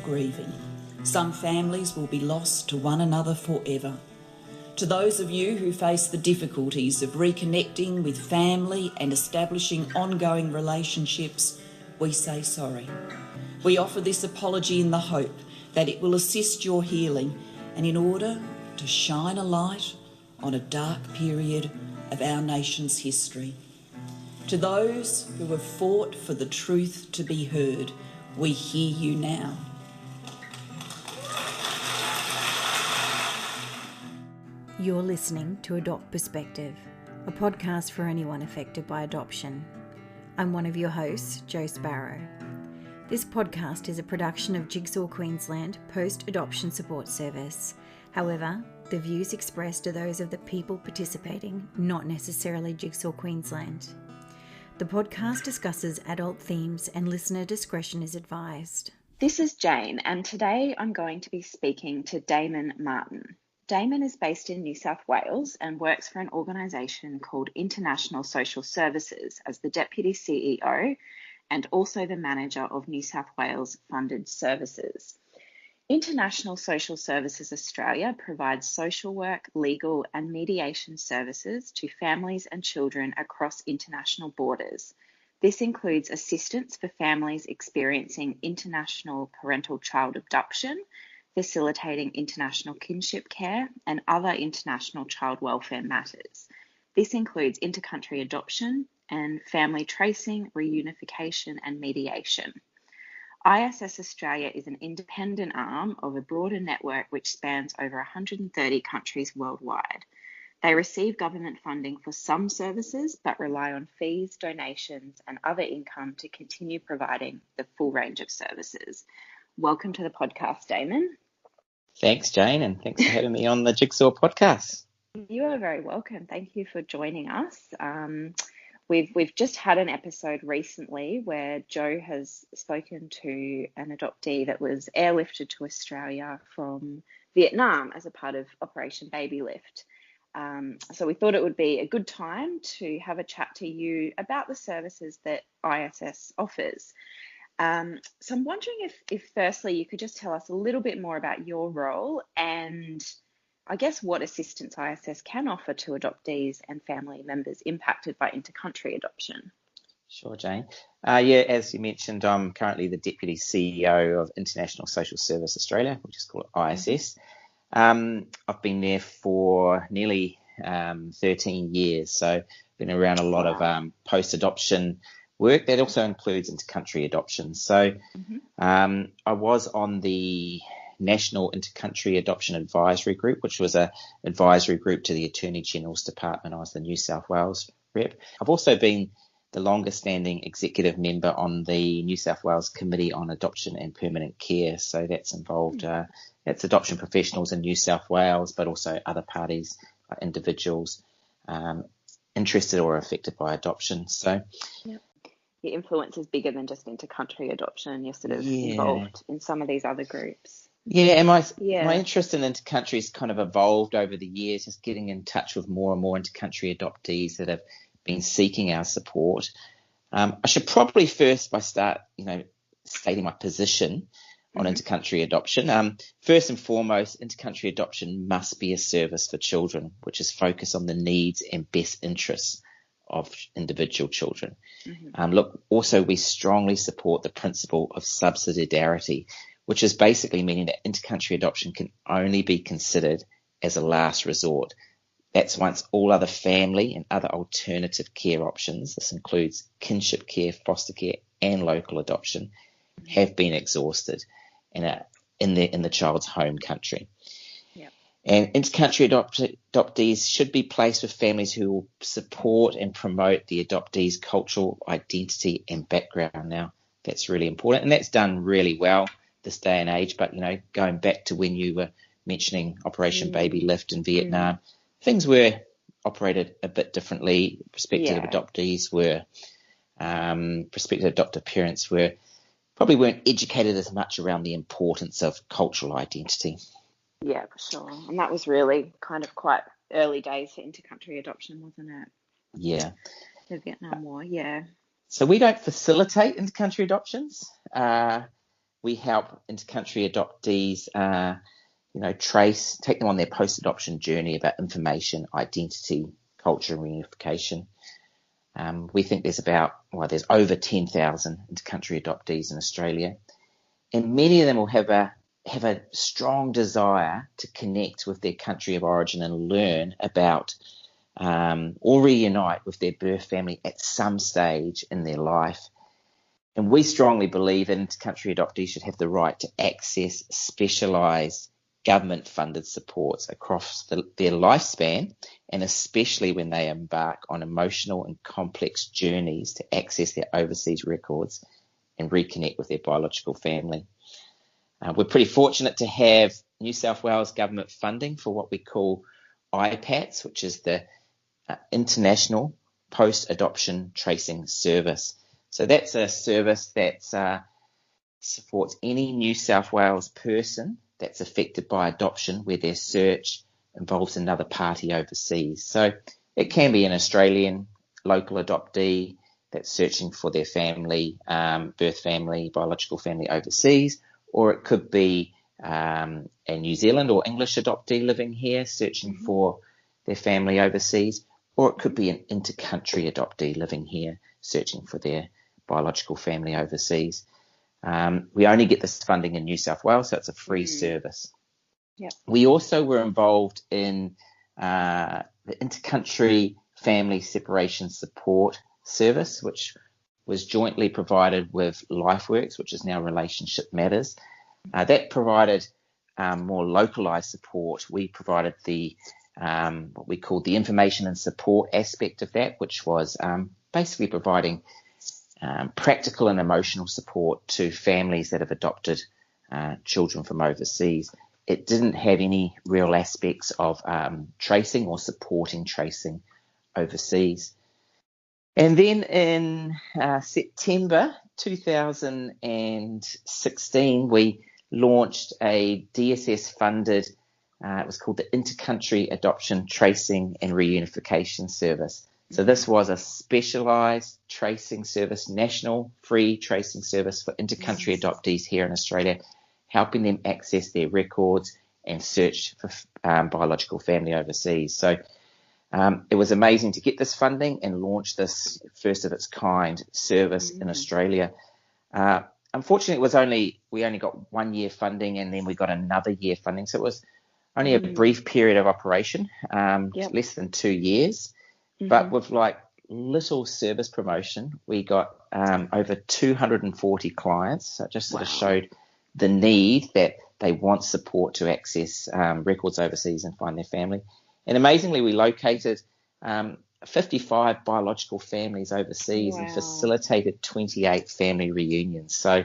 grieving. Some families will be lost to one another forever. To those of you who face the difficulties of reconnecting with family and establishing ongoing relationships, we say sorry. We offer this apology in the hope that it will assist your healing and in order to shine a light on a dark period of our nation's history. To those who have fought for the truth to be heard, we hear you now. You're listening to Adopt Perspective, a podcast for anyone affected by adoption. I'm one of your hosts, Jo Sparrow. This podcast is a production of Jigsaw Queensland Post-Adoption Support Service. However, the views expressed are those of the people participating, not necessarily Jigsaw Queensland. The podcast discusses adult themes and listener discretion is advised. This is Jane, and today I'm going to be speaking to Damon Martin. Damon is based in New South Wales and works for an organisation called International Social Services as the Deputy CEO and also the manager of New South Wales Funded Services. International Social Services Australia provides social work, legal and mediation services to families and children across international borders. This includes assistance for families experiencing international parental child abduction, facilitating international kinship care and other international child welfare matters. This includes intercountry adoption and family tracing, reunification and mediation. ISS Australia is an independent arm of a broader network which spans over 130 countries worldwide. They receive government funding for some services but rely on fees, donations and other income to continue providing the full range of services. Welcome to the podcast, Damon. Thanks, Jane, and thanks for having me on the Jigsaw podcast. You are very welcome. Thank you for joining us. We've just had an episode recently where Jo has spoken to an adoptee that was airlifted to Australia from Vietnam as a part of Operation Baby Lift. So we thought it would be a good time to have a chat to you about the services that ISS offers. So I'm wondering if firstly you could just tell us a little bit more about your role and I guess what assistance ISS can offer to adoptees and family members impacted by intercountry adoption. Sure, Jane. As you mentioned, I'm currently the Deputy CEO of International Social Service Australia, which is called ISS. I've been there for nearly 13 years, so been around a lot of post-adoption work. That also includes intercountry adoption. So I was on the National Intercountry Adoption Advisory Group, which was an advisory group to the Attorney General's Department. I was the New South Wales rep. I've also been the longest standing executive member on the New South Wales Committee on Adoption and Permanent Care. So that's involved, that's adoption professionals in New South Wales, but also other parties, individuals interested or affected by adoption. So your influence is bigger than just intercountry adoption. You're sort of involved in some of these other groups. Yeah, and my interest in intercountry has kind of evolved over the years, just getting in touch with more and more intercountry adoptees that have been seeking our support. I should probably first stating my position on intercountry adoption. First and foremost, intercountry adoption must be a service for children, which is focused on the needs and best interests of individual children. Also, we strongly support the principle of subsidiarity, which is basically meaning that intercountry adoption can only be considered as a last resort. That's once all other family and other alternative care options, this includes kinship care, foster care and local adoption, have been exhausted and in the child's home country. And intercountry adoptees should be placed with families who will support and promote the adoptee's cultural identity and background. Now, that's really important, and that's done really well this day and age. But, going back to when you were mentioning Operation Baby Lift in Vietnam, things were operated a bit differently. Prospective adoptees were, prospective adoptive parents weren't educated as much around the importance of cultural identity. Yeah, for sure. And that was really kind of quite early days for intercountry adoption, wasn't it? Yeah. The Vietnam War, So we don't facilitate intercountry adoptions. we help inter-country adoptees, take them on their post-adoption journey about information, identity, culture, and reunification. We think there's over 10,000 inter-country adoptees in Australia, and many of them will have a strong desire to connect with their country of origin and learn about or reunite with their birth family at some stage in their life. And we strongly believe that inter-country adoptees should have the right to access specialised government-funded supports across their lifespan, and especially when they embark on emotional and complex journeys to access their overseas records and reconnect with their biological family. We're pretty fortunate to have New South Wales government funding for what we call IPATS, which is the International Post-Adoption Tracing Service. So that's a service that supports any New South Wales person that's affected by adoption where their search involves another party overseas. So it can be an Australian local adoptee that's searching for their family, birth family, biological family overseas, or it could be a New Zealand or English adoptee living here searching for their family overseas, or it could be an inter-country adoptee living here searching for their biological family overseas. We only get this funding in New South Wales, so it's a free service. Yep. We also were involved in the Inter-Country Family Separation Support Service, which was jointly provided with LifeWorks, which is now Relationship Matters. That provided more localised support. We provided the what we called the information and support aspect of that, which was basically providing practical and emotional support to families that have adopted children from overseas. It didn't have any real aspects of tracing or supporting tracing overseas. And then in September 2016, we launched a DSS-funded, it was called the Inter-Country Adoption Tracing and Reunification Service. So this was a specialised tracing service, national free tracing service for inter-country adoptees here in Australia, helping them access their records and search for biological family overseas. So it was amazing to get this funding and launch this first of its kind service in Australia. Unfortunately, we only got 1 year funding, and then we got another year funding. So it was only a brief period of operation, less than 2 years. But with little service promotion, we got over 240 clients. So it just sort of showed the need that they want support to access records overseas and find their family. And amazingly, we located 55 biological families overseas and facilitated 28 family reunions. So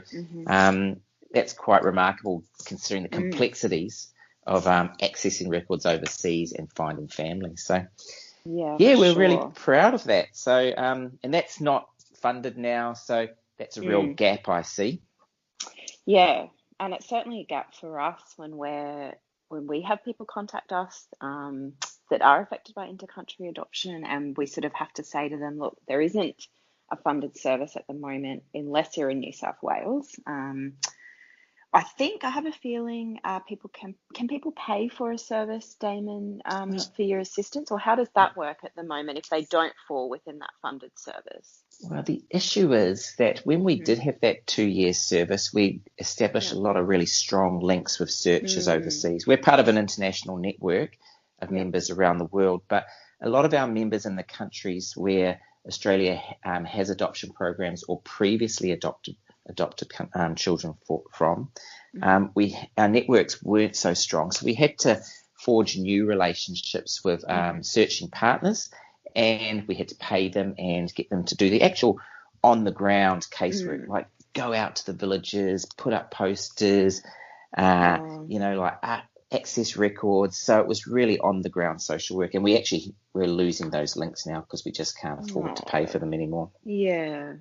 that's quite remarkable considering the complexities of accessing records overseas and finding families. So we're really proud of that. So and that's not funded now, so that's a real gap I see. Yeah, and it's certainly a gap for us when we have people contact us that are affected by inter-country adoption, and we sort of have to say to them, look, there isn't a funded service at the moment unless you're in New South Wales. I have a feeling people can people pay for a service, Damon, for your assistance, or how does that work at the moment if they don't fall within that funded service? Well, the issue is that when we did have that 2 year service, we established a lot of really strong links with searchers overseas. We're part of an international network of members around the world, but a lot of our members in the countries where Australia has adoption programs or previously adopted children from, our networks weren't so strong. So we had to forge new relationships with searching partners, and we had to pay them and get them to do the actual on-the-ground casework, like go out to the villages, put up posters, access records. So it was really on-the-ground social work, and we're losing those links now because we just can't afford to pay for them anymore. Yeah.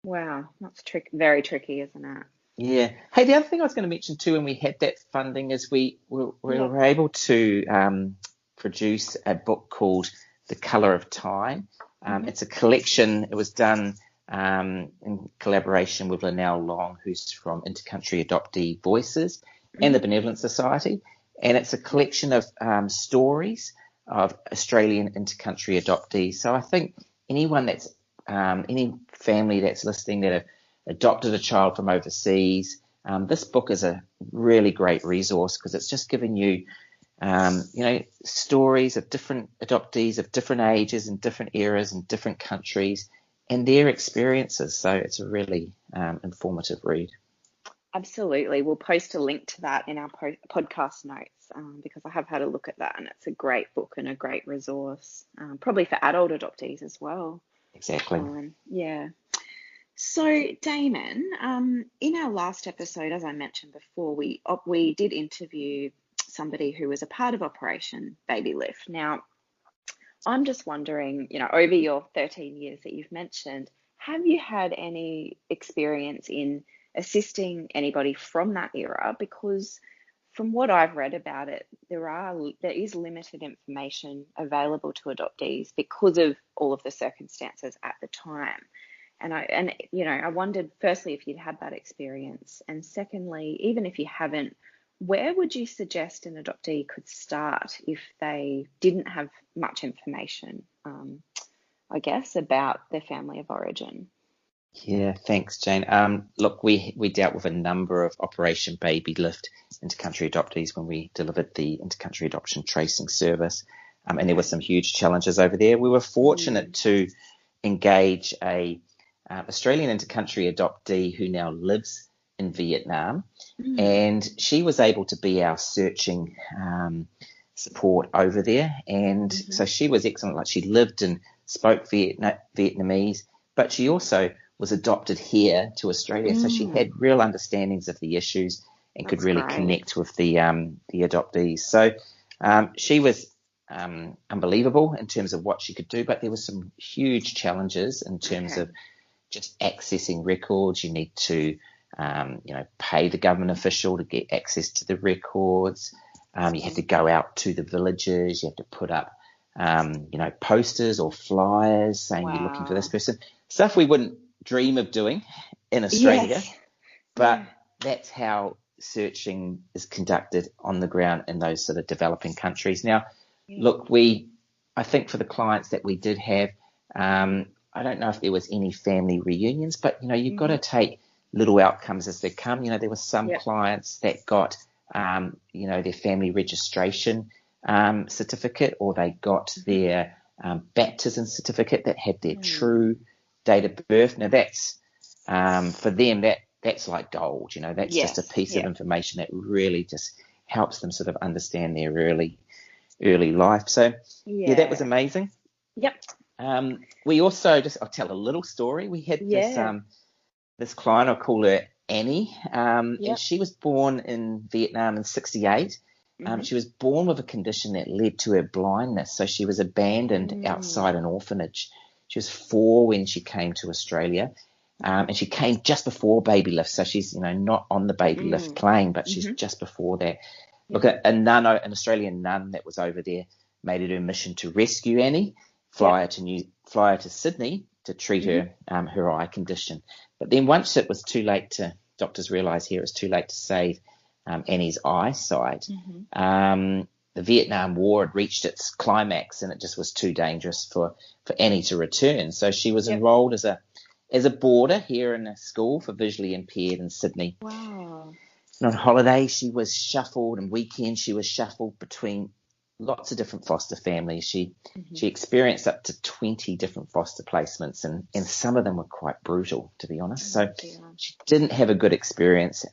Wow, that's very tricky, isn't it? Yeah. Hey, the other thing I was going to mention too, when we had that funding, is we were able to produce a book called The Colour of Time. It's a collection. It was done in collaboration with Linnell Long, who's from Intercountry Adoptee Voices and the Benevolent Society. And it's a collection of stories of Australian intercountry adoptees. So I think anyone that's, any family that's listening that have adopted a child from overseas, this book is a really great resource because it's just giving you, stories of different adoptees of different ages and different eras and different countries and their experiences. So it's a really informative read. Absolutely. We'll post a link to that in our podcast notes because I have had a look at that, and it's a great book and a great resource, probably for adult adoptees as well. Exactly. Yeah. So, Damon, in our last episode, as I mentioned before, we did interview somebody who was a part of Operation Baby Lift. Now, I'm just wondering, over your 13 years that you've mentioned, have you had any experience in assisting anybody from that era? Because from what I've read about it, there is limited information available to adoptees because of all of the circumstances at the time. And I wondered, firstly, if you'd had that experience, and secondly, even if you haven't, where would you suggest an adoptee could start if they didn't have much information, about their family of origin? Yeah, thanks, Jane. Look, we dealt with a number of Operation Baby Lift intercountry adoptees when we delivered the intercountry adoption tracing service, and there were some huge challenges over there. We were fortunate to engage a Australian intercountry adoptee who now lives in Vietnam, and she was able to be our searching support over there. And so she was excellent. Like, she lived and spoke Vietnamese, but she also was adopted here to Australia, so she had real understandings of the issues and could really connect with the adoptees. So she was unbelievable in terms of what she could do, but there were some huge challenges in terms of just accessing records. You need to pay the government official to get access to the records. You have to go out to the villages. You have to put up posters or flyers saying you're looking for this person. Stuff we wouldn't dream of doing in Australia, but that's how searching is conducted on the ground in those sort of developing countries. Now, look, I think for the clients that we did have, I don't know if there was any family reunions, but you've got to take little outcomes as they come. There were some clients that got their family registration certificate, or they got their baptism certificate that had their true date of birth. Now that's for them that's like gold. That's just a piece of information that really just helps them sort of understand their early life. So that was amazing. We also I'll tell a little story. We had this client, I'll call her Annie, and she was born in Vietnam in 1968. She was born with a condition that led to her blindness, so she was abandoned outside an orphanage. She was 4 when she came to Australia, and she came just before Baby Lift, so she's not on the Baby Lift plane, but she's just before that. Look, an Australian nun that was over there made it her mission to rescue Annie, fly her to Sydney to treat her eye condition. But then once it was too late doctors realised here it was too late to save Annie's eyesight. The Vietnam War had reached its climax, and it just was too dangerous for Annie to return. So she was enrolled as a boarder here in a school for visually impaired in Sydney. Wow. And on holiday, she was shuffled, and weekends she was shuffled between lots of different foster families. She experienced up to 20 different foster placements, and some of them were quite brutal, to be honest. So she didn't have a good experience.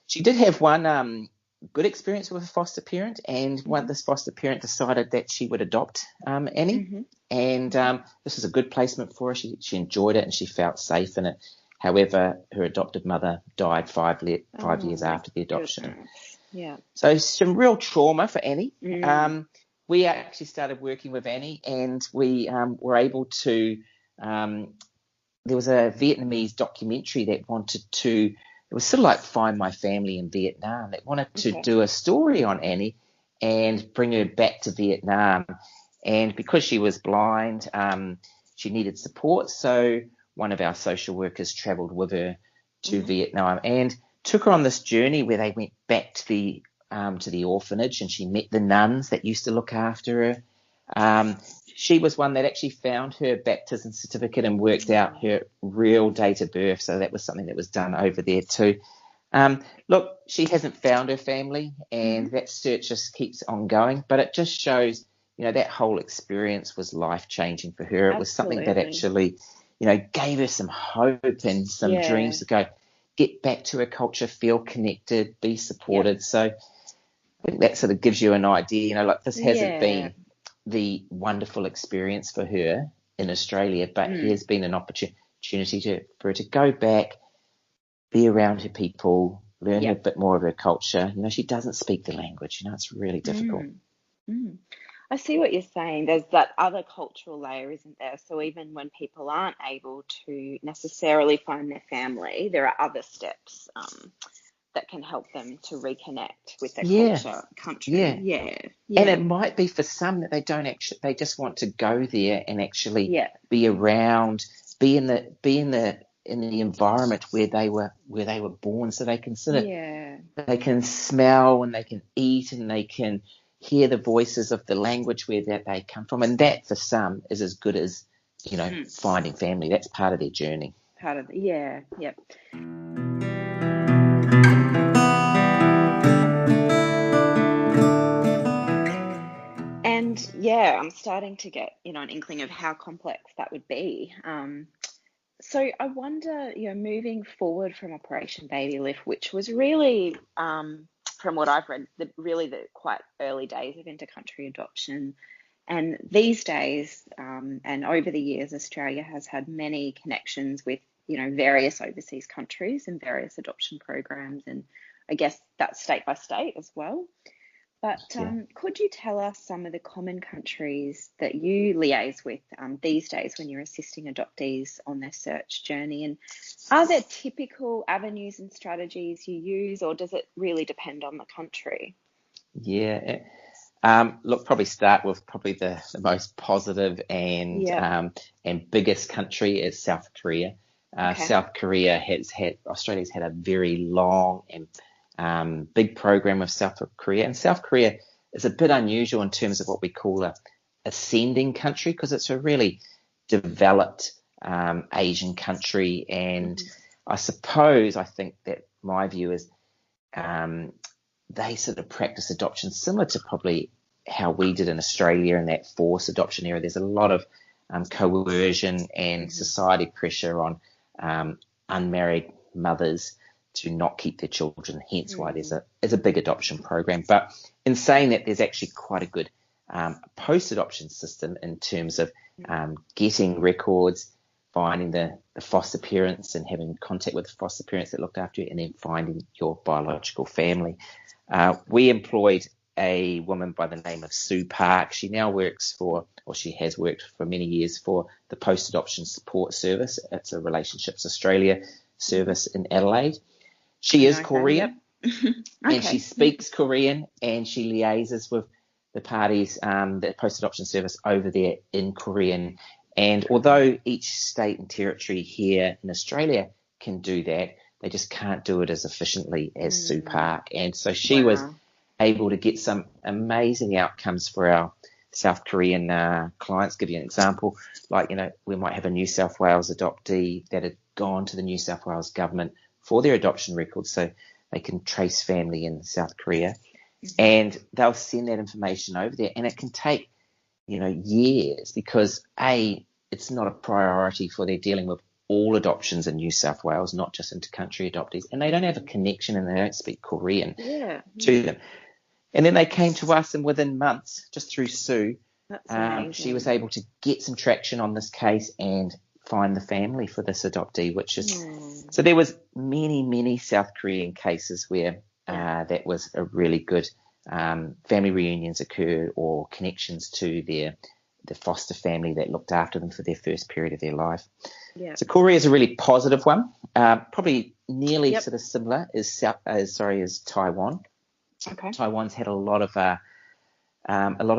She did have one good experience with a foster parent, and this foster parent decided that she would adopt Annie, and this was a good placement for her. She enjoyed it, and she felt safe in it. However, her adopted mother died 5 years after the adoption. Yeah. So some real trauma for Annie. We actually started working with Annie, and we were able to. There was a Vietnamese documentary that wanted to. It was sort of like Find My Family in Vietnam. That wanted to do a story on Annie and bring her back to Vietnam. And because she was blind, she needed support. So one of our social workers travelled with her to Vietnam and took her on this journey where they went back to the orphanage, and she met the nuns that used to look after her. She was one that actually found her baptism certificate and worked out her real date of birth. So that was something that was done over there too. Look, she hasn't found her family, and that search just keeps on going. But it just shows, that whole experience was life-changing for her. It was something that actually, gave her some hope and some dreams to go get back to her culture, feel connected, be supported. So I think that sort of gives you an idea, this hasn't been the wonderful experience for her in Australia, but here's been an opportunity for her to go back, be around her people, learn a bit more of her culture. She doesn't speak the language. It's really difficult. I see what you're saying. There's that other cultural layer, isn't there? So even when people aren't able to necessarily find their family, there are other steps that can help them to reconnect with their culture, country. Yeah. And it might be for some that they don't actually, they just want to go there and actually be around, be in the environment where they were born, so they can sort of they can smell and they can eat and they can hear the voices of the language where that they come from, and that for some is as good as finding family. That's part of their journey. And I'm starting to get an inkling of how complex that would be. So I wonder, moving forward from Operation Baby Lift, which was really, from what I've read, the quite early days of intercountry adoption, and these days, and over the years, Australia has had many connections with various overseas countries and various adoption programs, and I guess that's state by state as well. But could you tell us some of the common countries that you liaise with these days when you're assisting adoptees on their search journey? And are there typical avenues and strategies you use, or does it really depend on the country? Look, probably start with the most positive and biggest country is South Korea. South Korea Australia's had a very long and big program of South Korea, and South Korea is a bit unusual in terms of what we call a ascending country, because it's a really developed Asian country, and I think that my view is they sort of practice adoption similar to probably how we did in Australia in that forced adoption era. There's a lot of coercion and society pressure on unmarried mothers to not keep their children, hence why there's a big adoption program. But in saying that, there's actually quite a good post-adoption system in terms of getting records, finding the foster parents and having contact with the foster parents that looked after you, and then finding your biological family. We employed a woman by the name of Sue Park. She now she has worked for many years for the Post-Adoption Support Service. It's a Relationships Australia service in Adelaide. She is Korean, and she speaks Korean, and she liaises with the parties, the post-adoption service over there in Korean. And although each state and territory here in Australia can do that, they just can't do it as efficiently as Sue Park. And so she was able to get some amazing outcomes for our South Korean clients. Give you an example, we might have a New South Wales adoptee that had gone to the New South Wales government for their adoption records so they can trace family in South Korea, and they'll send that information over there, and it can take years, because it's not a priority for they're dealing with all adoptions in New South Wales, not just intercountry adoptees, and they don't have a connection and they don't speak Korean to them. And then they came to us, and within months, just through Sue, she was able to get some traction on this case and find the family for this adoptee, which is so there was many South Korean cases where that was a really good family reunions occurred, or connections to the foster family that looked after them for their first period of their life. So Korea is a really positive one, probably nearly sort of similar as Taiwan. Taiwan's had a lot of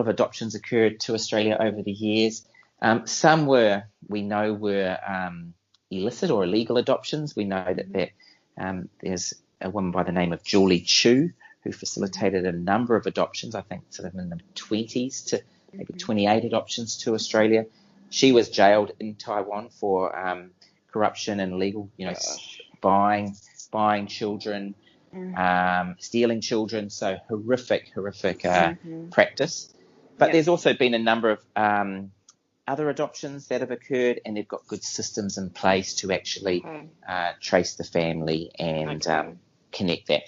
adoptions occurred to Australia over the years. Some were illicit or illegal adoptions. We know that there's a woman by the name of Julie Chu who facilitated a number of adoptions, I think sort of in the 20s to maybe 28 adoptions to Australia. She was jailed in Taiwan for corruption and illegal, buying children, stealing children. So horrific practice. But there's also been a number of other adoptions that have occurred, and they've got good systems in place to actually trace the family and connect that.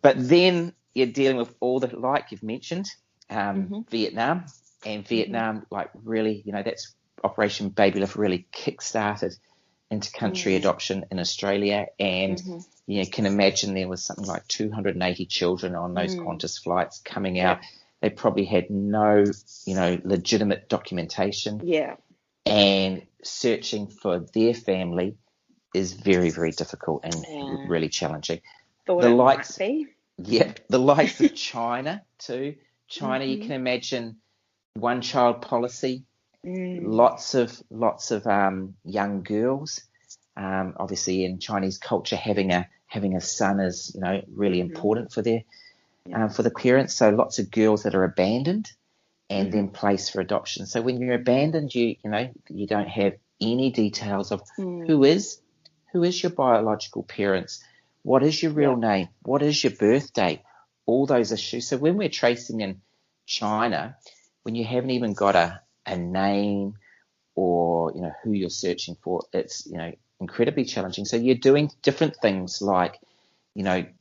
But then you're dealing with all the, like you've mentioned, Vietnam, and Vietnam, like really, that's Operation Baby Lift really kick-started into country adoption in Australia. And you can imagine there was something like 280 children on those Qantas flights coming out. They probably had no, legitimate documentation. Yeah. And searching for their family is very, very difficult and really challenging. The likes of China too. China, you can imagine one-child policy. Lots of young girls. Obviously, in Chinese culture, having a son is really important for the parents. So lots of girls that are abandoned and then placed for adoption. So when you're abandoned, you don't have any details of who is your biological parents, what is your real name, what is your birth date, all those issues. So when we're tracing in China, when you haven't even got a name or who you're searching for, it's incredibly challenging. So you're doing different things like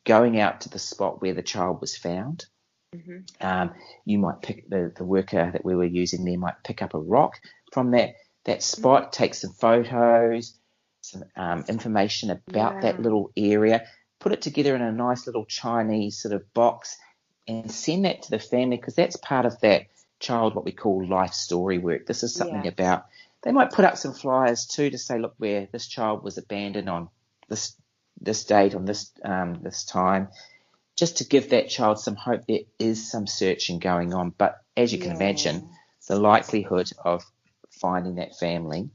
going out to the spot where the child was found. You might pick the worker that we were using there might pick up a rock from that spot, take some photos, some information about that little area, put it together in a nice little Chinese sort of box and send that to the family, because that's part of that child, what we call life story work. This is something about, they might put up some flyers too to say, look, where this child was abandoned on this date, on this time, just to give that child some hope there is some searching going on. But as you can imagine, the likelihood of finding that family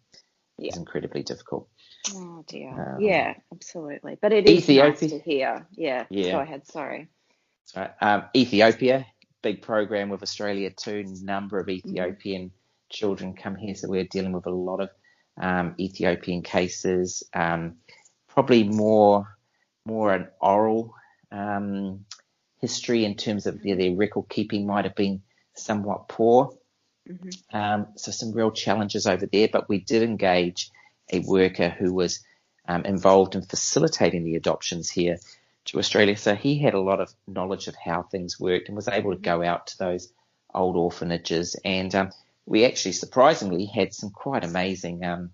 is incredibly difficult. Oh dear. Absolutely. But it is nice to hear. Yeah. Go ahead. Sorry. That's right. Ethiopia, big program with Australia too. Number of Ethiopian children come here, so we're dealing with a lot of Ethiopian cases. Probably more an oral history in terms of their record keeping might have been somewhat poor. So some real challenges over there. But we did engage a worker who was involved in facilitating the adoptions here to Australia. So he had a lot of knowledge of how things worked and was able to go out to those old orphanages. And we actually surprisingly had some quite amazing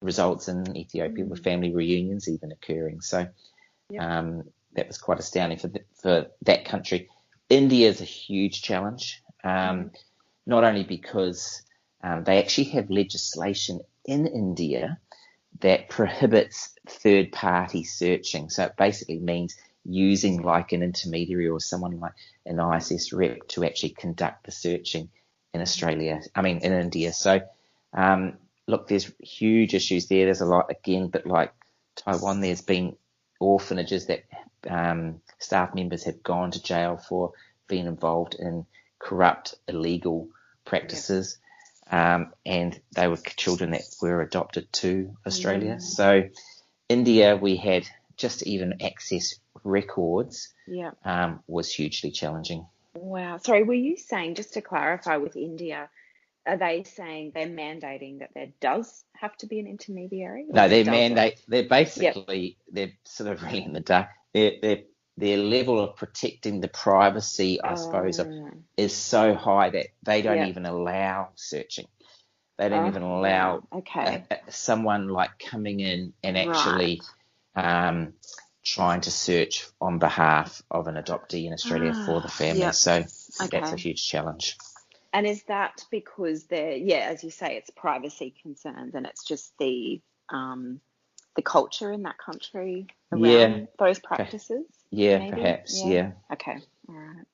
results in Ethiopia with family reunions even occurring. So that was quite astounding for that country. India is a huge challenge, not only because they actually have legislation in India that prohibits third-party searching. So it basically means using like an intermediary or someone like an ISS rep to actually conduct the searching in India. So, look, there's huge issues there. There's a lot, again, but like Taiwan, there's been orphanages that staff members have gone to jail for being involved in corrupt, illegal practices. And they were children that were adopted to Australia. So India, we had just to even access records was hugely challenging. Wow. Sorry, were you saying, just to clarify with India, are they saying they're mandating that there does have to be an intermediary? No, they're basically, they're sort of really in the dark. Their level of protecting the privacy, I suppose, is so high that they don't even allow searching. They don't even allow someone like coming in and actually trying to search on behalf of an adoptee in Australia for the family. So that's a huge challenge. And is that because as you say, it's privacy concerns and it's just the culture in that country around those practices? Yeah, maybe? Perhaps, yeah. Okay, all right.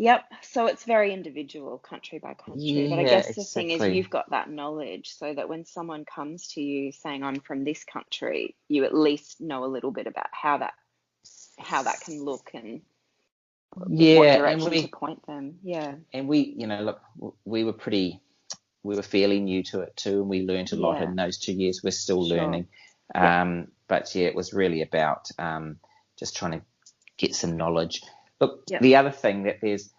Yep. So it's very individual, country by country. But I Yeah, guess the thing is, exactly. you've got that knowledge so that when someone comes to you saying, I'm from this country, you at least know a little bit about how that can look and in what Yeah, direction to point them. Yeah. and we, look, we were fairly new to it too, and we learned a lot Yeah. in those 2 years. We're still Sure. learning. But yeah, it was really about just trying to get some knowledge. Look, Yep. the other thing that there's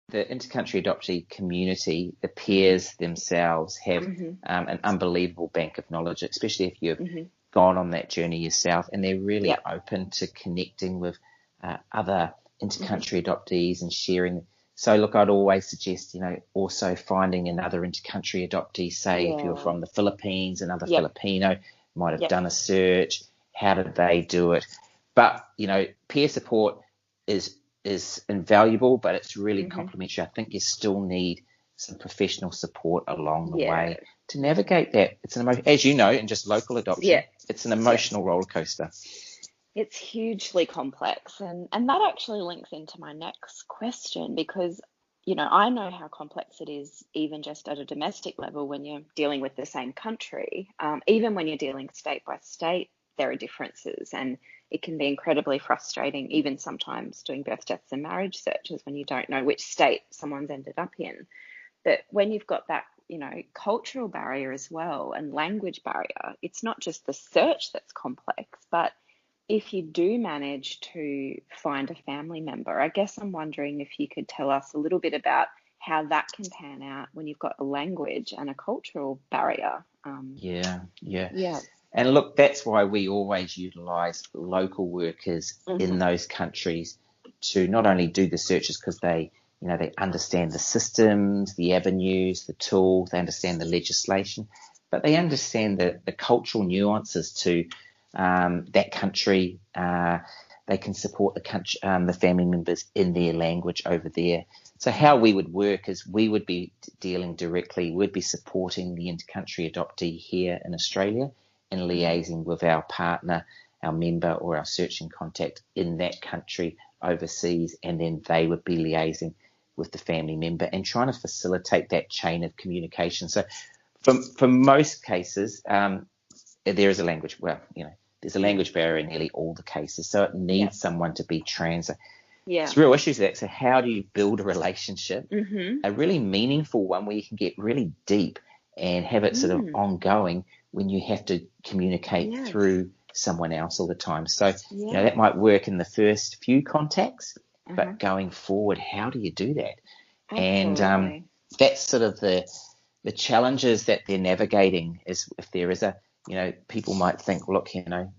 the intercountry adoptee community, the peers themselves have an unbelievable bank of knowledge, especially if you've gone on that journey yourself, and they're really open to connecting with other intercountry adoptees and sharing. So look, I'd always suggest, also finding another intercountry adoptee, say if you're from the Philippines, another Filipino might have done a search. How did they do it? But, peer support is invaluable, but it's really complementary. I think you still need some professional support along the way to navigate that. It's as you know, in just local adoption, it's an emotional roller coaster. It's hugely complex, and that actually links into my next question because, I know how complex it is even just at a domestic level when you're dealing with the same country. Even when you're dealing state by state, there are differences, and it can be incredibly frustrating, even sometimes doing birth, deaths and marriage searches when you don't know which state someone's ended up in. But when you've got that, cultural barrier as well and language barrier, it's not just the search that's complex, but if you do manage to find a family member, I guess I'm wondering if you could tell us a little bit about how that can pan out when you've got a language and a cultural barrier. Yeah. Yeah. And look, that's why we always utilise local workers in those countries to not only do the searches because they understand the systems, the avenues, the tools, they understand the legislation, but they understand the cultural nuances to that country. They can support the family members in their language over there. So how we would work is we would be dealing directly, we'd be supporting the intercountry adoptee here in Australia and liaising with our partner, our member or our searching contact in that country overseas, and then they would be liaising with the family member and trying to facilitate that chain of communication. So for most cases, there is a language, there's a language barrier in nearly all the cases, so it needs someone to be translated. It's real issues with that. So how do you build a relationship, a really meaningful one where you can get really deep and have it sort of ongoing when you have to communicate through someone else all the time? So, that might work in the first few contacts, but going forward, how do you do that? Absolutely. And that's sort of the challenges that they're navigating is if there is people might think, look,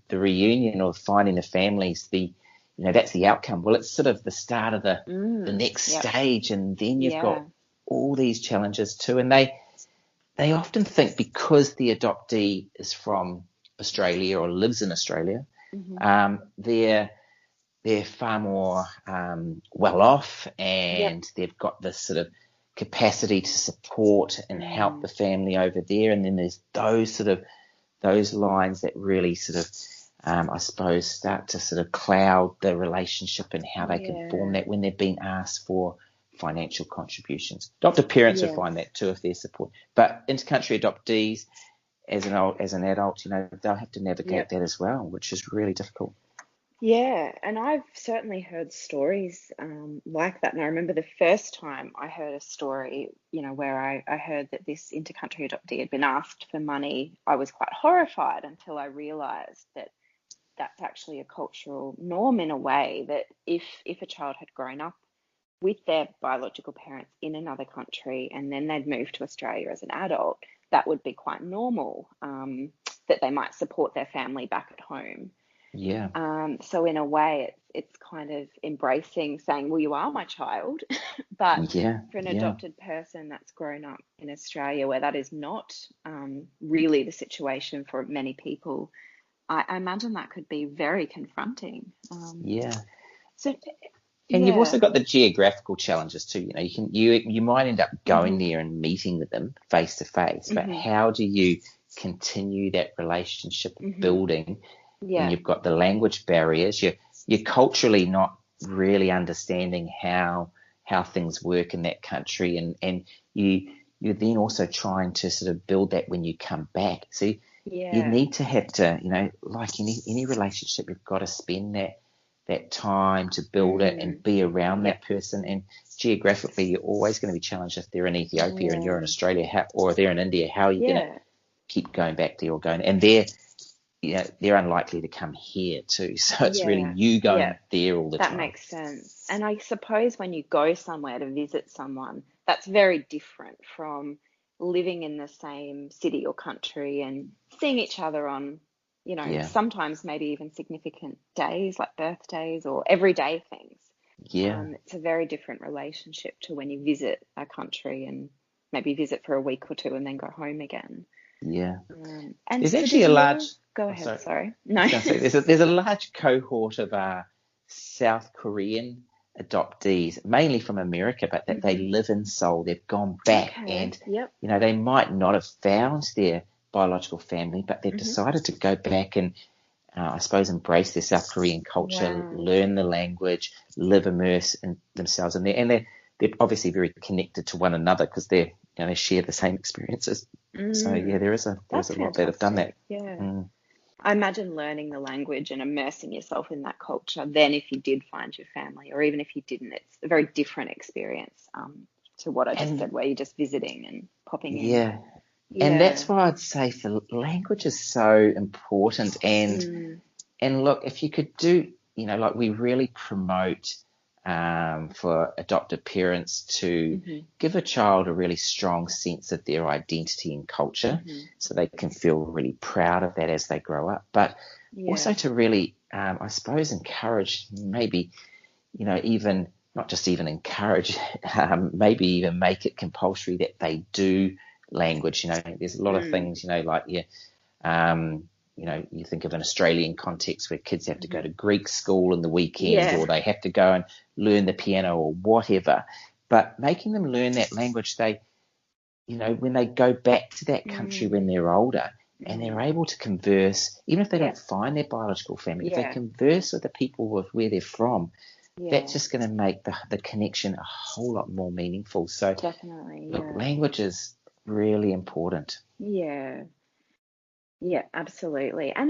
the reunion or finding the families, that's the outcome. Well, it's sort of the start of the next stage, and then you've got all these challenges too. And they often think because the adoptee is from Australia or lives in Australia, they're far more well off, and they've got this sort of capacity to support and help the family over there. And then there's those lines that really sort of I suppose start to sort of cloud the relationship and how they can form that when they're being asked for financial contributions. Adoptive parents will find that too if they're support, but intercountry adoptees as an adult, they'll have to navigate that as well, which is really difficult. Yeah, and I've certainly heard stories like that. And I remember the first time I heard a story, where I heard that this intercountry adoptee had been asked for money. I was quite horrified until I realised that that's actually a cultural norm in a way, that if a child had grown up with their biological parents in another country and then they'd moved to Australia as an adult, that would be quite normal, that they might support their family back at home. Yeah. So in a way, it's kind of embracing, saying, well, you are my child, but for an adopted person that's grown up in Australia where that is not really the situation for many people, I imagine that could be very confronting. And you've also got the geographical challenges too. You might end up going there and meeting with them face to face, but how do you continue that relationship building when you've got the language barriers? You're culturally not really understanding how how things work in that country, and you're then also trying to sort of build that when you come back. So you need to have to, like any relationship, you've got to spend that time to build it and be around that person. And geographically, you're always going to be challenged if they're in Ethiopia and you're in Australia, or they're in India. How are you going to keep going back there or going? And they're unlikely to come here too. So it's really you going there all the time. That makes sense. And I suppose when you go somewhere to visit someone, that's very different from living in the same city or country and seeing each other on, sometimes maybe even significant days like birthdays or everyday things. It's a very different relationship to when you visit a country and maybe visit for a week or two and then go home again. Yeah. And there's actually a large... Go ahead, sorry. No. There's a large cohort of South Korean adoptees, mainly from America, but that they live in Seoul. They've gone back and, they might not have found their biological family, but they've decided to go back and, I suppose, embrace their South Korean culture, learn the language, live immerse in themselves in there. And they're obviously very connected to one another because they share the same experiences. So, there's a lot that have done that. Yeah. I imagine learning the language and immersing yourself in that culture. Then if you did find your family, or even if you didn't, it's a very different experience to what I just said, where you're just visiting and popping in. Yeah. And that's why I'd say for language is so important. And look, if you could do, like we really promote for adoptive parents to give a child a really strong sense of their identity and culture, so they can feel really proud of that as they grow up. But also to really, I suppose, encourage, maybe, even not just even encourage, maybe even make it compulsory that they do language. There's a lot of things, like you think of an Australian context where kids have to go to Greek school in the weekend, or they have to go and learn the piano or whatever. But making them learn that language, they, when they go back to that country when they're older and they're able to converse, even if they don't find their biological family, if they converse with the people with where they're from, that's just going to make the connection a whole lot more meaningful. So definitely, look, language is really important. Yeah, absolutely. And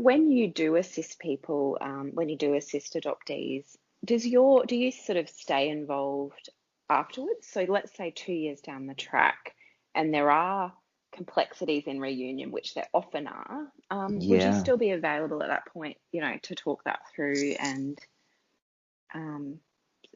when you do assist people, when you do assist adoptees, do you sort of stay involved afterwards? So let's say 2 years down the track and there are complexities in reunion, which there often are, would you still be available at that point, to talk that through? And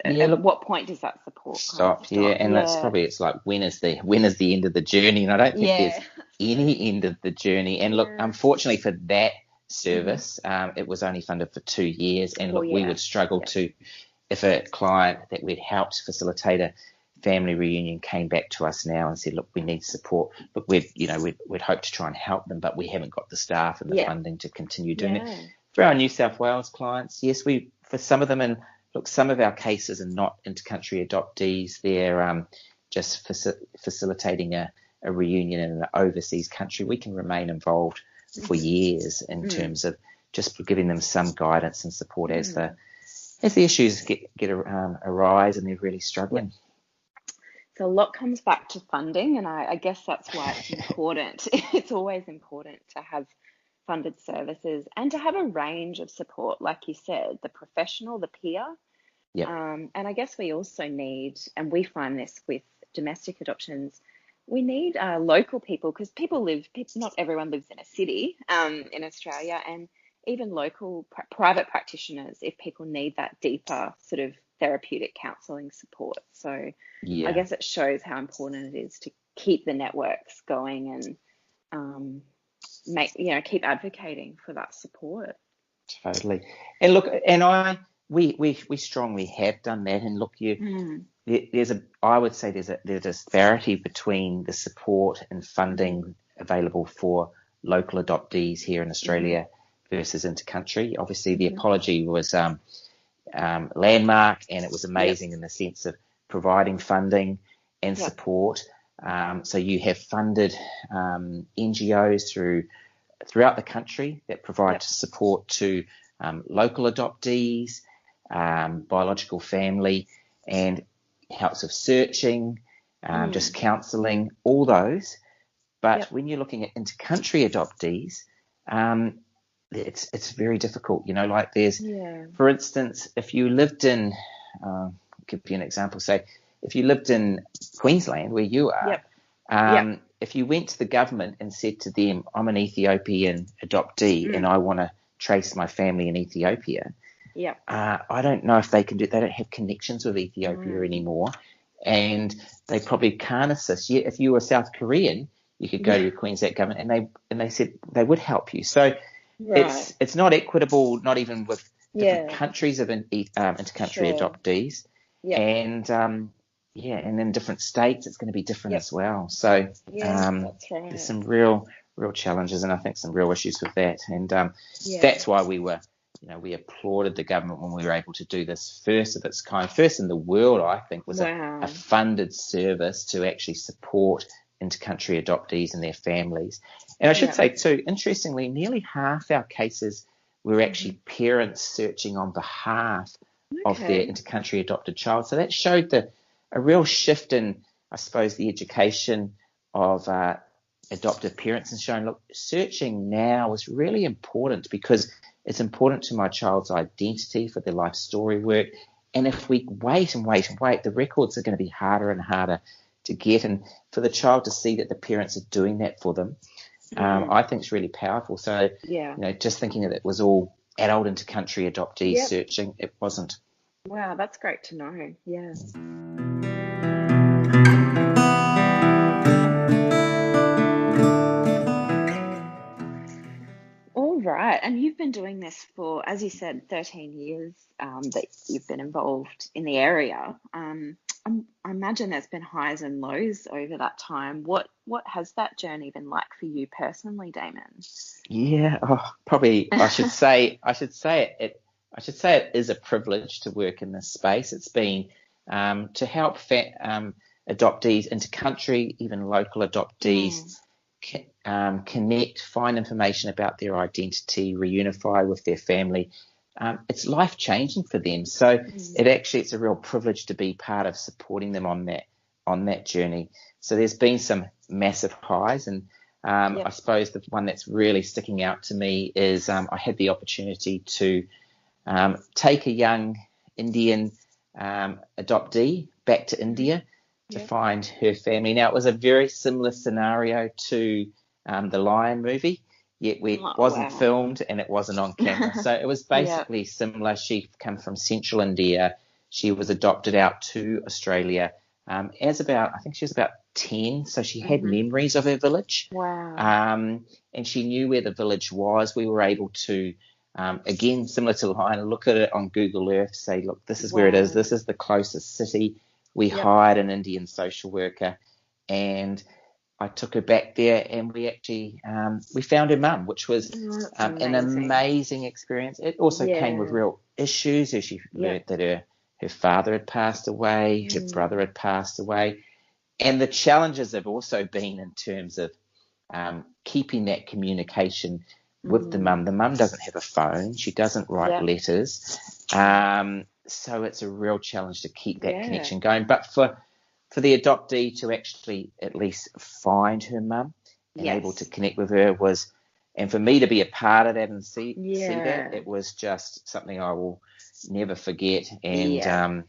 at what point does that support stop? And that's probably, it's like, when is the end of the journey? And I don't think there's any end of the journey. And look, unfortunately for that service, it was only funded for 2 years. And look, we would struggle to, if a client that we'd helped facilitate a family reunion came back to us now and said, look, we need support, but we'd hope to try and help them, but we haven't got the staff and the funding to continue doing it. For our New South Wales clients, yes, for some of them, and look, some of our cases are not inter-country adoptees. They're just facilitating a reunion in an overseas country. We can remain involved for years in terms of just giving them some guidance and support as the issues arise and they're really struggling. So a lot comes back to funding, and I guess that's why it's important. It's always important to have funded services and to have a range of support, like you said, the professional, the peer. And I guess we also need, and we find this with domestic adoptions, we need local people, because not everyone lives in a city in Australia, and even local private practitioners, if people need that deeper sort of therapeutic counselling support. So I guess it shows how important it is to keep the networks going and keep advocating for that support. Totally. And look, and we strongly have done that. And look, I would say there's a disparity between the support and funding available for local adoptees here in Australia versus intercountry. Obviously, the apology was landmark, and it was amazing in the sense of providing funding and support. So you have funded NGOs throughout the country that provide support to local adoptees, biological family, and helps with searching, just counselling, all those. But when you're looking at inter-country adoptees, it's very difficult. You know, like there's, for instance, if you lived in, I'll give you an example, say, if you lived in Queensland, where you are, if you went to the government and said to them, I'm an Ethiopian adoptee and I want to trace my family in Ethiopia, I don't know if they can do it. They don't have connections with Ethiopia anymore, and they probably can't assist you. If you were South Korean, you could go to your Queensland government, and they said they would help you. So it's not equitable, not even with different countries of inter-country adoptees, and and in different states it's going to be different as well. So there's some real challenges, and I think some real issues with that, and that's why we applauded the government when we were able to do this first of its kind, first in the world, I think, was a funded service to actually support inter-country adoptees and their families. And I should say too, interestingly, nearly half our cases were actually parents searching on behalf of their inter-country adopted child. So that showed a real shift in, I suppose, the education of adoptive parents, and showing, look, searching now is really important because it's important to my child's identity, for their life story work. And if we wait and wait and wait, the records are going to be harder and harder to get. And for the child to see that the parents are doing that for them, I think is really powerful. So, just thinking that it was all adult inter-country adoptees searching, it wasn't. Wow, that's great to know. Yeah. All right. And you've been doing this for, as you said, 13 years that you've been involved in the area. I imagine there's been highs and lows over that time. What has that journey been like for you personally, Damon? Yeah, probably I should say it is a privilege to work in this space. It's been to help adoptees inter-country, even local adoptees, connect, find information about their identity, reunify with their family. It's life-changing for them. So it's a real privilege to be part of supporting them on that journey. So there's been some massive highs, and I suppose the one that's really sticking out to me is I had the opportunity to take a young Indian adoptee back to India to find her family. Now, it was a very similar scenario to the Lion movie, yet it wasn't filmed and it wasn't on camera. So it was basically similar. She came from central India. She was adopted out to Australia I think she was about 10, so she had memories of her village. Wow. And she knew where the village was. We were able to, again, similar to Lion, look at it on Google Earth, say, look, this is where it is. This is the closest city. We hired an Indian social worker, and I took her back there, and we actually we found her mum, which was an amazing experience. It also came with real issues as she learned that her father had passed away, her brother had passed away, and the challenges have also been in terms of keeping that communication with the mum. The mum doesn't have a phone. She doesn't write letters. So it's a real challenge to keep that connection going. But for the adoptee to actually at least find her mum and able to connect with her and for me to be a part of that and see that, it was just something I will never forget. And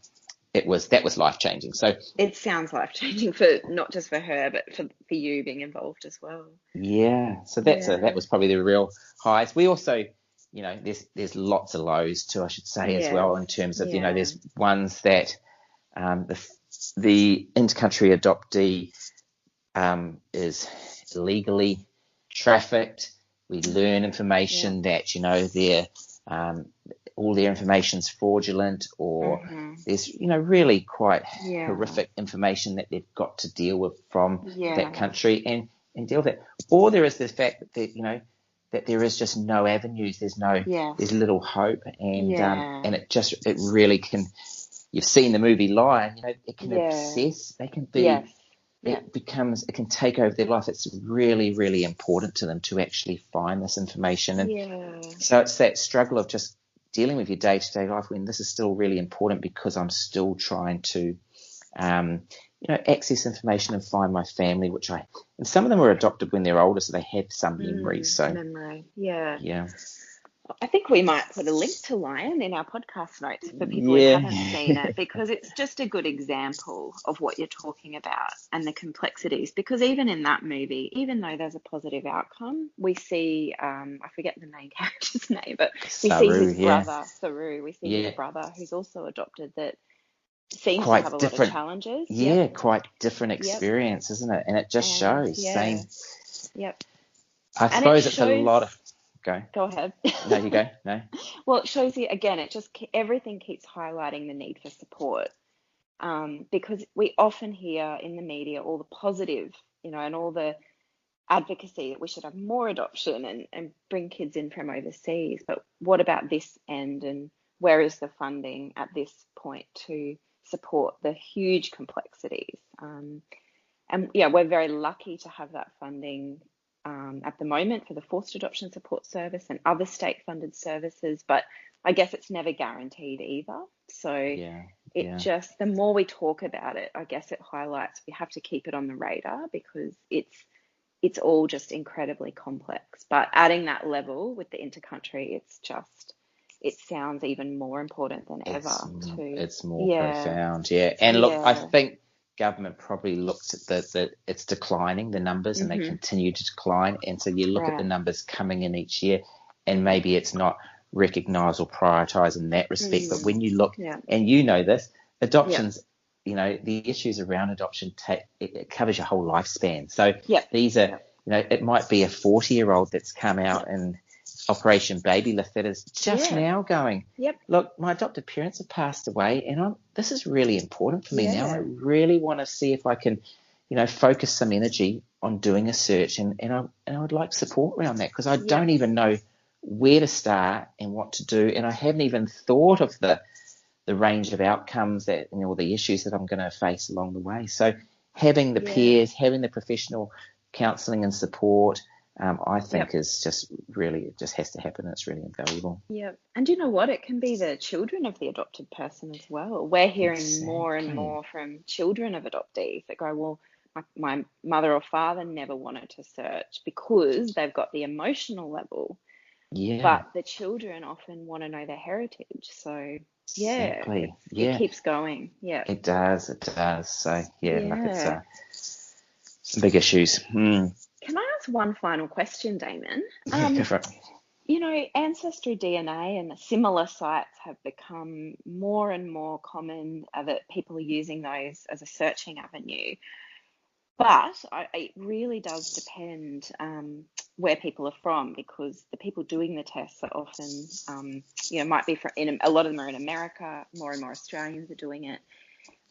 that was life-changing. So it sounds life-changing for not just for her, but for you being involved as well. Yeah. So that was probably the real highs. We also, there's lots of lows too, I should say, as well, in terms of, there's ones that the inter-country adoptee is illegally trafficked. We learn information that, all their information's fraudulent, or there's, really quite horrific information that they've got to deal with from that country and deal with it. Or there is the fact that, that there is just no avenues. There's little hope, and it really can. You've seen the movie Lion. It can obsess. They can be. It can take over their life. It's really, really important to them to actually find this information, and so it's that struggle of just dealing with your day-to-day life when this is still really important, because I'm still trying to access information and find my family, and some of them were adopted when they're older, so they have some memories. So memory, yeah. Yeah. I think we might put a link to Lion in our podcast notes for people who haven't seen it, because it's just a good example of what you're talking about and the complexities. Because even in that movie, even though there's a positive outcome, we see, I forget the main character's name, but we see his brother, Saru. We see his brother, who's also adopted, that seems to have a lot of challenges. Yeah, quite different experience, isn't it? And it just shows. Yeah. Same. I suppose it's a lot of... Go ahead. No, you go. No. Well, it shows you, again, everything keeps highlighting the need for support, because we often hear in the media all the positive, and all the advocacy that we should have more adoption and bring kids in from overseas. But what about this end, and where is the funding at this point to support the huge complexities? And we're very lucky to have that funding at the moment for the Forced Adoption Support Service and other state-funded services, but I guess it's never guaranteed either. So just, the more we talk about it, I guess it highlights we have to keep it on the radar, because it's all just incredibly complex. But adding that level with the intercountry, it sounds even more important than ever. It's more profound, And look, I think government probably looks at it's declining, the numbers, and they continue to decline. And so you look at the numbers coming in each year, and maybe it's not recognised or prioritised in that respect. But when you look, and this, adoptions, the issues around adoption, it covers your whole lifespan. So these are, it might be a 40-year-old that's come out and Operation Baby Lift that is just now going, look, my adopted parents have passed away, and this is really important for me now. I really want to see if I can, focus some energy on doing a search, and I would like support around that, because I don't even know where to start and what to do, and I haven't even thought of the range of outcomes that, or the issues that I'm going to face along the way. So having the peers, having the professional counselling and support, I think is just really, it just has to happen. It's really invaluable. Yeah. And you know what? It can be the children of the adopted person as well. We're hearing more and more from children of adoptees that go, well, my mother or father never wanted to search because they've got the emotional level. Yeah. But the children often want to know their heritage. So, it keeps going. Yeah. It does. So, look, it's some big issues. Can I ask one final question, Damon? Go for it. Ancestry DNA and similar sites have become more and more common, that people are using those as a searching avenue. But it really does depend where people are from, because the people doing the tests are often, might be a lot of them are in America. More and more Australians are doing it.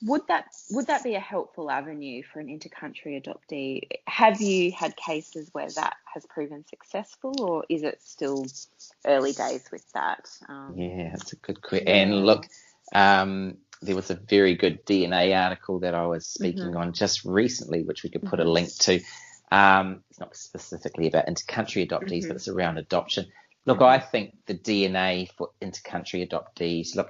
Would that be a helpful avenue for an intercountry adoptee? Have you had cases where that has proven successful, or is it still early days with that? That's a good question. And look, there was a very good DNA article that I was speaking on just recently, which we could put a link to. It's not specifically about intercountry adoptees, but it's around adoption. Look, I think the DNA for intercountry adoptees, I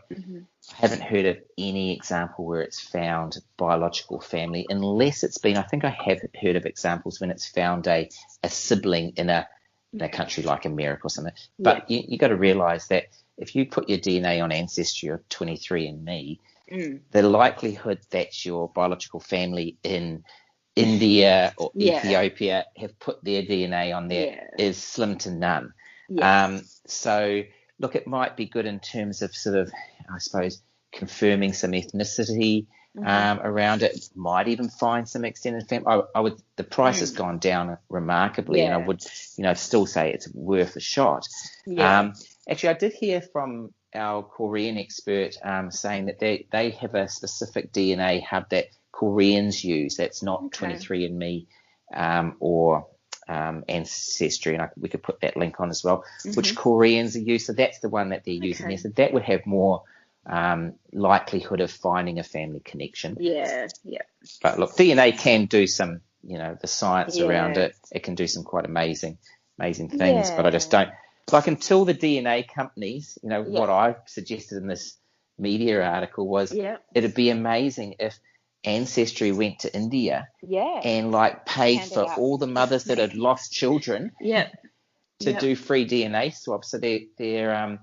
haven't heard of any example where it's found biological family, unless it's been, I think I have heard of examples when it's found a sibling in a country like America or something. But you got to realise that if you put your DNA on Ancestry or 23andMe, the likelihood that your biological family in India or Ethiopia have put their DNA on there is slim to none. So, look, it might be good in terms of sort of, I suppose, confirming some ethnicity around it. Might even find some extended family. The price has gone down remarkably, and I would, still say it's worth a shot. Actually, I did hear from our Korean expert saying that they have a specific DNA hub that Koreans use. That's not 23andMe or Ancestry, and we could put that link on as well, which Koreans are used. So that's the one that they're using there. So that would have more likelihood of finding a family connection. But look, DNA can do some, the science around it. It can do some quite amazing things. But I just don't like, until the DNA companies, what I suggested in this media article was it'd be amazing if Ancestry went to India Yeah. and like paid Handed for out all the mothers that had amazing. lost children Yep. to Yep. do free DNA swabs, so they so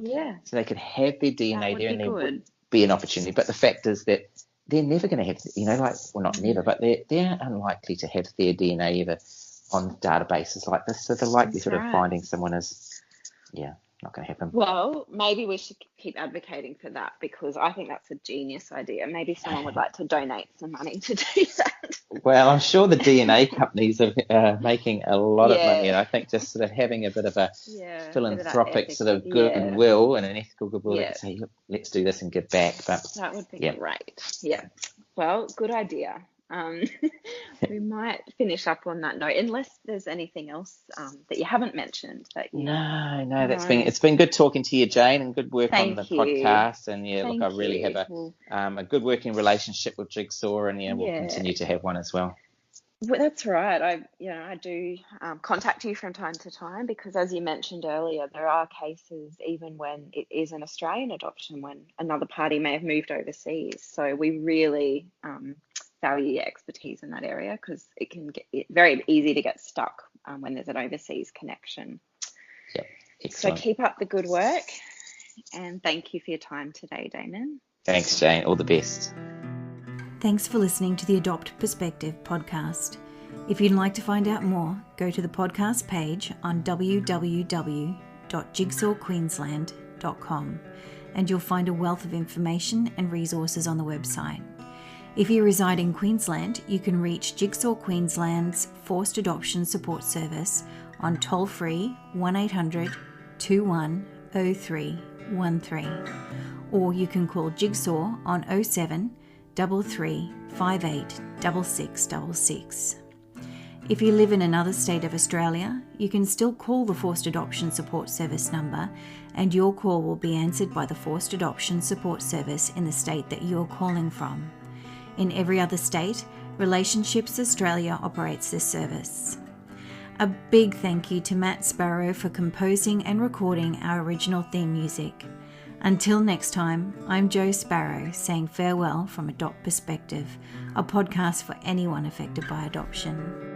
they could have their DNA there, and there would be an opportunity. But the fact is that they're never going to have, not never, but they're unlikely to have their DNA ever on databases like this. So the likelihood of finding someone is, not going to happen. Well, maybe we should keep advocating for that, because I think that's a genius idea. Maybe someone would like to donate some money to do that. Well, I'm sure the DNA companies are making a lot of money, and I think just sort of having a bit of a philanthropic sort of goodwill and an ethical goodwill, they could say, look, let's do this and give back. But that would be great. Yeah. Well, good idea. We might finish up on that note, unless there's anything else that you haven't mentioned. No, it's been good talking to you, Jane, and good work on the podcast. And I really have a good working relationship with Jigsaw, and we'll continue to have one as well. Well, that's right. I do contact you from time to time, because, as you mentioned earlier, there are cases, even when it is an Australian adoption, when another party may have moved overseas. So we really value your expertise in that area, because it can get very easy to get stuck when there's an overseas connection. Yep, excellent. So keep up the good work, and thank you for your time today, Damon. Thanks, Jane. All the best. Thanks for listening to the Adopt Perspective podcast. If you'd like to find out more, go to the podcast page on www.jigsawqueensland.com, and you'll find a wealth of information and resources on the website. If you reside in Queensland, you can reach Jigsaw Queensland's Forced Adoption Support Service on toll-free 1800 210313, or you can call Jigsaw on 07 33 58 6666. If you live in another state of Australia, you can still call the Forced Adoption Support Service number, and your call will be answered by the Forced Adoption Support Service in the state that you're calling from. In every other state, Relationships Australia operates this service. A big thank you to Matt Sparrow for composing and recording our original theme music. Until next time, I'm Jo Sparrow saying farewell from Adopt Perspective, a podcast for anyone affected by adoption.